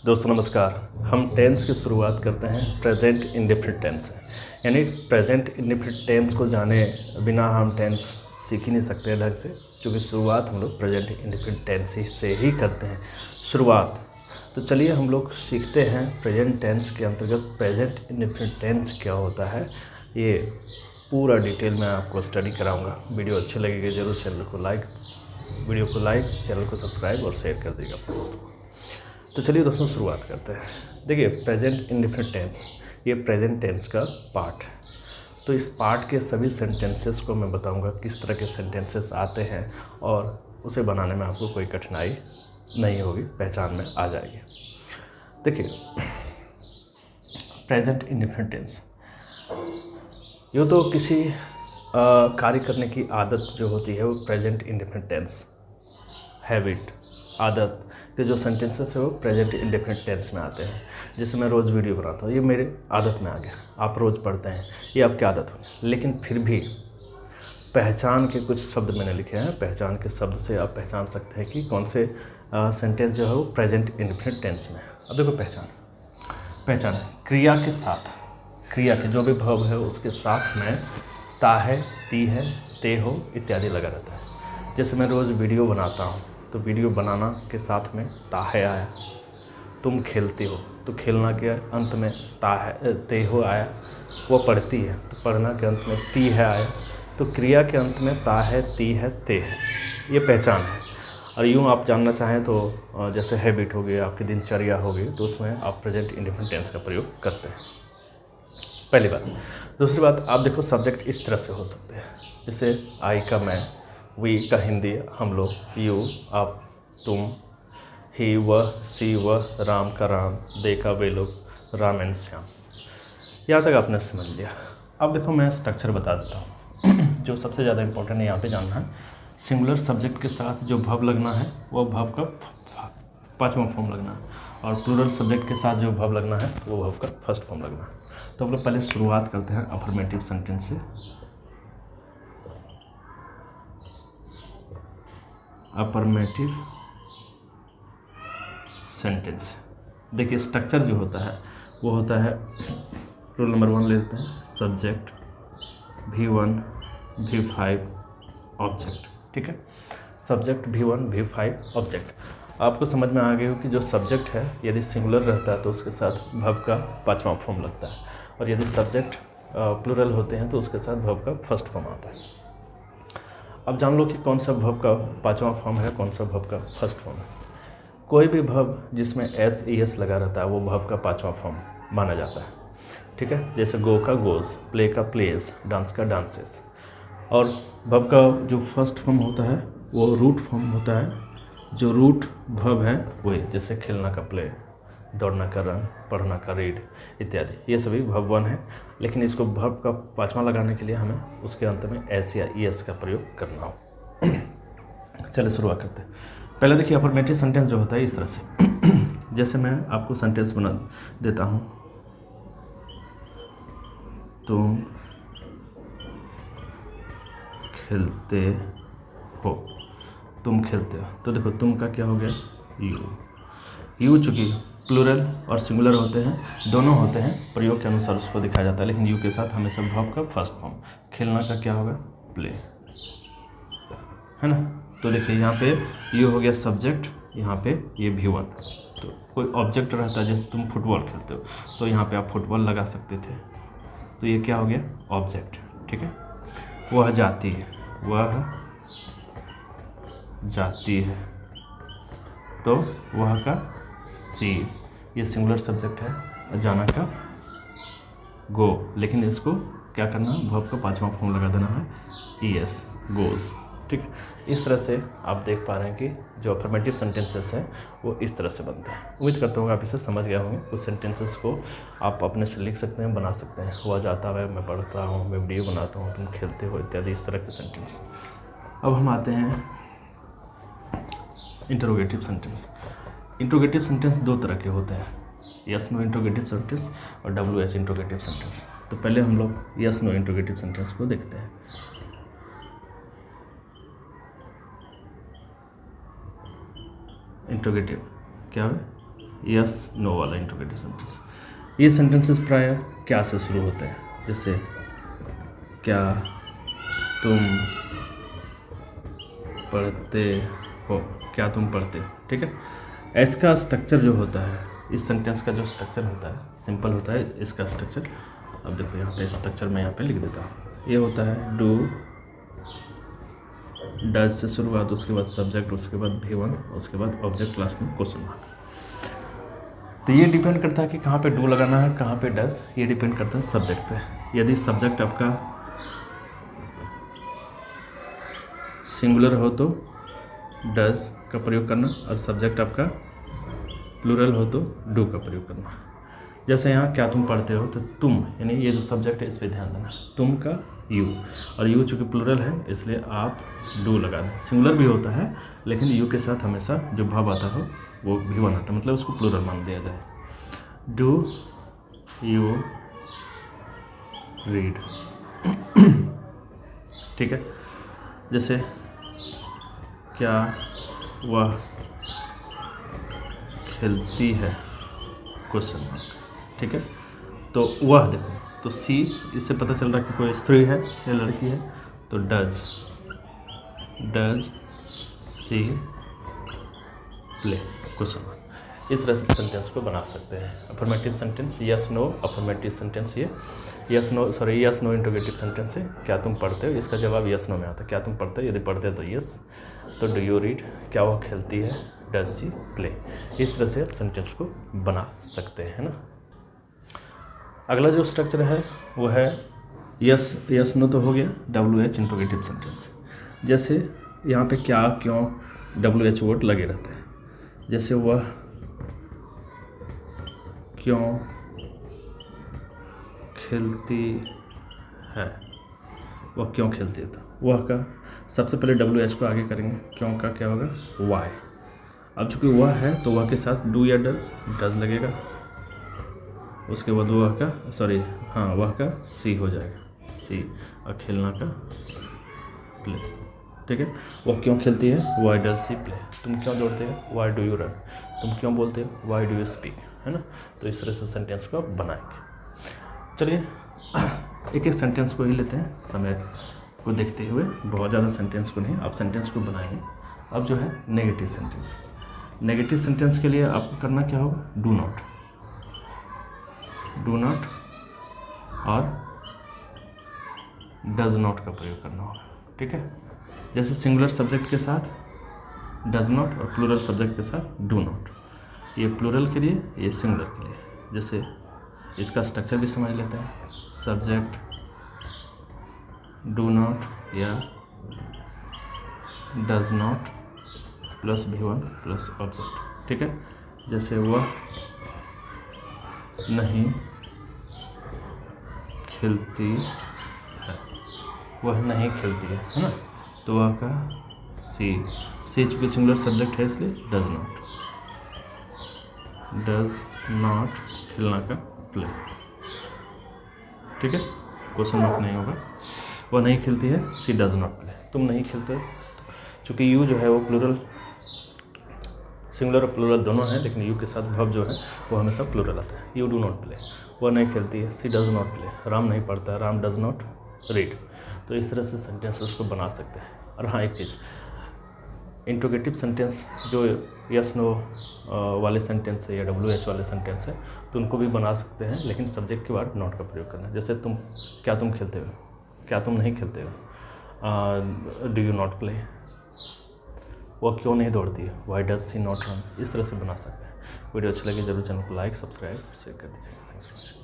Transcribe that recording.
दोस्तों नमस्कार। हम टेंस की शुरुआत करते हैं प्रेजेंट इंडेफिनिट टेंस से। यानी प्रेजेंट इंडेफिनिट टेंस को जाने बिना हम टेंस सीख ही नहीं सकते अलग से, क्योंकि शुरुआत हम लोग प्रेजेंट इंडेफिनिट टेंस से ही करते हैं शुरुआत। तो चलिए हम लोग सीखते हैं प्रेजेंट टेंस के अंतर्गत प्रेजेंट इंडेफिनिट टेंस क्या होता है। ये पूरा डिटेल में आपको स्टडी कराऊंगा। वीडियो अच्छी लगेगी जरूर चैनल को लाइक चैनल को सब्सक्राइब और शेयर कर दीजिएगा अपने दोस्तों को। तो चलिए दोस्तों शुरुआत करते हैं। देखिए प्रेजेंट इंडेफिनिट टेंस ये प्रेजेंट टेंस का पार्ट है। तो इस पार्ट के सभी सेंटेंसेस को मैं बताऊंगा किस तरह के सेंटेंसेस आते हैं और उसे बनाने में आपको कोई कठिनाई नहीं होगी, पहचान में आ जाएगी। देखिए प्रेजेंट इंडेफिनिट टेंस ये तो किसी कार्य करने की आदत जो होती है वो प्रेजेंट इंडेफिनिट टेंस, हैबिट, आदत के जो सेंटेंसेस है वो प्रेजेंट इंडेफिनिट टेंस में आते हैं। जैसे मैं रोज़ वीडियो बनाता हूँ, ये मेरे आदत में आ गया। आप रोज़ पढ़ते हैं, ये आपकी आदत होगी। लेकिन फिर भी पहचान के कुछ शब्द मैंने लिखे हैं। पहचान के शब्द से आप पहचान सकते हैं कि कौन से सेंटेंस जो है वो प्रेजेंट इंडेफिनिट टेंस में है। अब देखो पहचान क्रिया के साथ, क्रिया के जो भी verb है उसके साथ में ता है, ती है, ते हो इत्यादि लगा रहता है। जैसे मैं रोज़ वीडियो बनाता हूँ तो वीडियो बनाना के साथ में ता है आया। तुम खेलते हो तो खेलना के अंत में ता है, ते हो आया। वो पढ़ती है तो पढ़ना के अंत में ती है आया। तो क्रिया के अंत में ता है, ती है, ते है, ये पहचान है। और यूँ आप जानना चाहें तो जैसे हैबिट हो गई, आपकी दिनचर्या हो गई, तो उसमें आप प्रेजेंट इंडेफिनिट टेंस का प्रयोग करते हैं। पहली बात। दूसरी बात, आप देखो सब्जेक्ट इस तरह से हो सकते हैं। जैसे आई का मैं, वी का हिंदी हम लोग, यू आप, तुम, ही वह, सी वह, राम का राम, दे का वे लोग, राम एंड श्याम। यहाँ तक आपने समझ लिया। अब देखो मैं स्ट्रक्चर बता देता हूँ जो सबसे ज़्यादा इंपॉर्टेंट है यहाँ पे जानना है। सिंगुलर सब्जेक्ट के साथ जो verb लगना है वो verb का पांचवा फॉर्म लगना है, और प्लूरल सब्जेक्ट के साथ जो verb लगना है वो verb का फर्स्ट फॉर्म लगना है। तो हम लोग पहले शुरुआत करते हैं अफर्मेटिव सेंटेंस से। अफर्मेटिव सेंटेंस, देखिए स्ट्रक्चर जो होता है वो होता है, रूल नंबर 1 ले लेते हैं, सब्जेक्ट V1 V5 ऑब्जेक्ट। ठीक है, सब्जेक्ट V1 V5 ऑब्जेक्ट। आपको समझ में आ गई हो कि जो सब्जेक्ट है यदि सिंगुलर रहता है तो उसके साथ verb का पांचवा फॉर्म लगता है, और यदि सब्जेक्ट प्लूरल होते हैं तो उसके साथ verb का फर्स्ट फॉर्म आता है। अब जान लो कि कौन सा verb का पांचवा फॉर्म है, कौन सा verb का फर्स्ट फॉर्म है। कोई भी verb जिसमें एस ई एस लगा रहता है वो verb का पांचवा फॉर्म माना जाता है। ठीक है, जैसे गो का गोज, प्ले का प्लेस, डांस का डांसेस। और verb का जो फर्स्ट फॉर्म होता है वो रूट फॉर्म होता है। जो रूट verb है वही, जैसे खेलना का प्ले, दौड़ना का रन, पढ़ना का रीड इत्यादि, ये सभी verb 1 है। लेकिन इसको verb का पांचवा लगाने के लिए हमें उसके अंत में एस या ई एस का प्रयोग करना हो। चलिए शुरुआत करते हैं। पहले देखिए अफर्मेटिव सेंटेंस जो होता है इस तरह से जैसे मैं आपको सेंटेंस बना देता हूँ, तुम खेलते हो, तुम खेलते हो। तो देखो तुम का क्या हो गया, यू चूँकि प्लूरल और सिंगुलर होते हैं, दोनों होते हैं, प्रयोग के अनुसार उसको दिखाया जाता है। लेकिन यू के साथ हमेशा verb का फर्स्ट फॉर्म। खेलना का क्या होगा, प्ले, है ना। तो देखिए यहाँ पे यू हो गया सब्जेक्ट, यहाँ पे ये V1। तो कोई ऑब्जेक्ट रहता है, जैसे तुम फुटबॉल खेलते हो तो यहाँ पे आप फुटबॉल लगा सकते थे, तो ये क्या हो गया, ऑब्जेक्ट। ठीक है, वह जाती है, वह जाती है, तो वह का सी, ये सिंगुलर सब्जेक्ट है, और जाना का गो। लेकिन इसको क्या करना है, verb का पांचवा फॉर्म लगा देना है, ई एस, गोज। ठीक है, इस तरह से आप देख पा रहे हैं कि जो अफर्मेटिव सेंटेंसेस हैं वो इस तरह से बनते हैं। उम्मीद करता हूँ आप इसे समझ गए होंगे। कुछ सेंटेंसेस को आप अपने से लिख सकते हैं, बना सकते हैं। वह जाता है, मैं पढ़ता हूँ, मैं वीडियो बनाता हूँ, तुम खेलते हो इत्यादि, इस तरह के सेंटेंस। अब हम आते हैं इंटरोगेटिव सेंटेंस। इंटरोगेटिव सेंटेंस दो तरह के होते हैं, यस नो इंटरोगेटिव सेंटेंस और WH इंटरोगेटिव सेंटेंस। तो पहले हम लोग यस नो इंटरोगेटिव सेंटेंस को देखते हैं। इंटरोगेटिव क्या है, यस नो वाला इंट्रोगेटिव सेंटेंस। ये सेंटेंसेस प्राय क्या से शुरू होते हैं, जैसे क्या तुम पढ़ते हो, क्या तुम पढ़ते हो, ठीक है। इसका स्ट्रक्चर जो होता है, इस सेंटेंस का जो स्ट्रक्चर होता है, सिंपल होता है इसका स्ट्रक्चर। अब देखो यहाँ पे स्ट्रक्चर मैं यहाँ पे लिख देता हूँ। ये होता है डू, डज से शुरुआत, उसके बाद सब्जेक्ट, उसके बाद V1, उसके बाद ऑब्जेक्ट क्लास में क्वेश्चन मार्क। तो ये डिपेंड करता है कि कहाँ पे डू लगाना है, कहाँ पे डज, ये डिपेंड करता है सब्जेक्ट पे। यदि सब्जेक्ट आपका सिंगुलर हो तो डज का प्रयोग करना, और सब्जेक्ट आपका प्लूरल हो तो डू का प्रयोग करना। जैसे यहाँ क्या तुम पढ़ते हो, तो तुम यानी ये जो सब्जेक्ट है इस पर ध्यान देना, तुम का यू, और यू चूँकि प्लूरल है इसलिए आप डू लगा दें। सिंगुलर भी होता है लेकिन यू के साथ हमेशा जो भाव आता हो वो V1 आता है, मतलब उसको प्लूरल मान दिया जाए। डू यू रीड, ठीक है। जैसे क्या वह खेलती है, क्वेश्चन मार्क, ठीक है। तो वह देखो, तो सी, इससे पता चल रहा है कि कोई स्त्री है या लड़की है, तो does she play, question mark. इस तरह से सेंटेंस को बना सकते हैं। Affirmative sentence yes no, affirmative sentence ये यस नो इंट्रोगेटिव सेंटेंस है। क्या तुम पढ़ते हो, इसका जवाब यस नो में आता है। क्या तुम पढ़ते हो, यदि पढ़ते हो तो यस, तो डू यू रीड, क्या वो खेलती है, डज सी प्ले। इस तरह से आप सेंटेंस को बना सकते हैं ना। अगला जो स्ट्रक्चर है वो है यस नो तो हो गया, WH इंट्रोगेटिव सेंटेंस। जैसे यहाँ पे क्या, क्यों, WH वर्ड लगे रहते हैं। जैसे वह क्यों खेलती है, वह क्यों खेलती है, तो वह का सबसे पहले WH को आगे करेंगे, क्यों का क्या होगा, वाई। अब चूँकि वह है तो वह के साथ डू या डज लगेगा, उसके बाद वह का सी हो जाएगा, सी, और खेलना का प्ले, ठीक है। वह क्यों खेलती है, वाई डज सी प्ले। तुम क्यों दौड़ते हो, वाई डू यू रन। तुम क्यों बोलते हो, वाई डू यू स्पीक, है ना। तो इस तरह से सेंटेंस को आप बनाएंगे। चलिए एक एक सेंटेंस को ही लेते हैं, समय को देखते हुए, बहुत ज़्यादा सेंटेंस को नहीं, आप सेंटेंस को बनाएंगे। अब जो है नेगेटिव सेंटेंस। नेगेटिव सेंटेंस के लिए आपको करना क्या होगा, डू नॉट और डज नॉट का प्रयोग करना होगा, ठीक है। जैसे सिंगुलर सब्जेक्ट के साथ डज नॉट और प्लूरल सब्जेक्ट के साथ डू नॉट। ये प्लूरल के लिए, ये सिंगुलर के लिए। जैसे इसका स्ट्रक्चर भी समझ लेते हैं, सब्जेक्ट डू नॉट या does not plus V1 plus object, ठीक है। जैसे वह नहीं खेलती है, वह नहीं खेलती है ना, तो वह का सी चूँकि सिंगुलर सब्जेक्ट है इसलिए डज नॉट खेलना का प्ले, ठीक है। क्वेश्चन मार्क नहीं होगा। वह नहीं खेलती है, सी डज नॉट प्ले। तुम नहीं खेलते, चूँकि यू जो है वो प्लूरल, सिंगुलर और प्लूरल दोनों हैं, लेकिन यू के साथ वर्ब जो है वो हमेशा प्लूरल आता है। यू डू नॉट प्ले, वह नहीं खेलती है, सी डज नॉट प्ले। राम नहीं पढ़ता है, राम डज नॉट रीड। तो इस तरह से सेंटेंसेस को बना सकते हैं। और हाँ, एक चीज़, इंट्रोगेटिव सेंटेंस जो यस नो वाले सेंटेंस है या WH वाले सेंटेंस है, तो उनको भी बना सकते हैं, लेकिन सब्जेक्ट के बाद नॉट का प्रयोग करना है। जैसे क्या तुम खेलते हो, क्या तुम नहीं खेलते हो, डू यू नॉट प्ले। वह क्यों नहीं दौड़ती है, why does she not run. इस तरह से बना सकते हैं। वीडियो अच्छी लगी जरूर चैनल को लाइक, सब्सक्राइब, शेयर कर दीजिएगा। Thanks for watching.